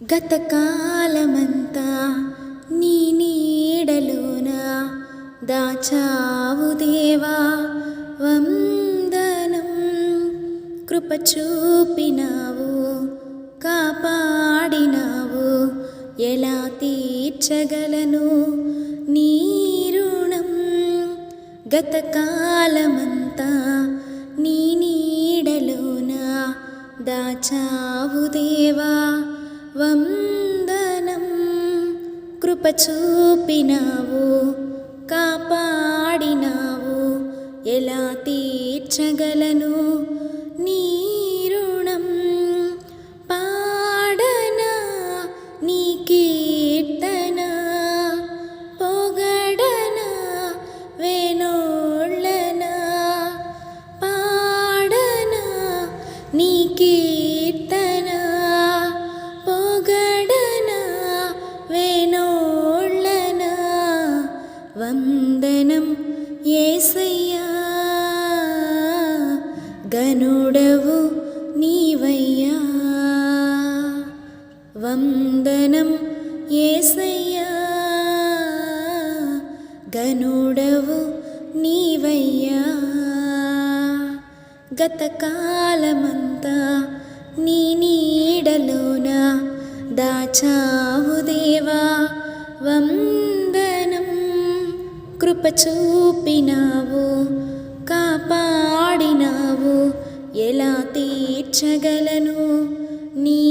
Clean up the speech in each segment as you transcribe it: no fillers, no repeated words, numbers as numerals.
గతకాలమంతా నీ నీడలోన దాచావు దేవా వందనం. కృప చూపినావు, కాపాడినావు, ఎలా తీర్చగలను నీ రుణం. గతకాలమంతా నీ నీడలోన దాచావు దేవా వందనం. కృప చూపినావు, కాపాడినావు, ఎలా తీర్చగలను నీ రుణం. పాడనా నీ కీర్తన, పొగడనా వేణోళ్ళనా. పాడనా నీ కీర్తన, పొగడనా వేణోళ్ళనా. వందనం యేసయ్యా, గనుడవు నీవయ్యా. వందనం యేసయ్యా, గనుడవు నీవయ్యా. గతకాలమంతా నీ నీడలోన దాచావు దేవా వందనం. కృప చూపినావు, కాపాడినావు, ఎలా తీర్చగలను నీ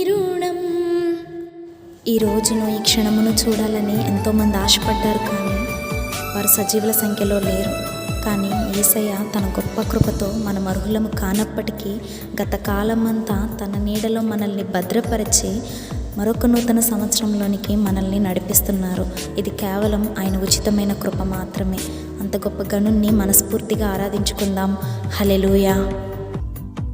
రుణం. ఈ రోజును, ఈ క్షణమును చూడాలని ఎంతోమంది ఆశపడ్డారు, కానీ వారు సజీవుల సంఖ్యలో లేరు. కానీ యేసయ్య తన గొప్ప కృపతో మనం అర్హులము కానప్పటికీ గత కాలమంతా తన నీడలో మనల్ని భద్రపరిచి మరొక నూతన సంవత్సరంలోనికి మనల్ని నడిపిస్తున్నారు. ఇది కేవలం ఆయన ఉచితమైన కృప మాత్రమే. అంత గొప్ప గనుణ్ణి మనస్ఫూర్తిగా ఆరాధించుకుందాం. హల్లెలూయా.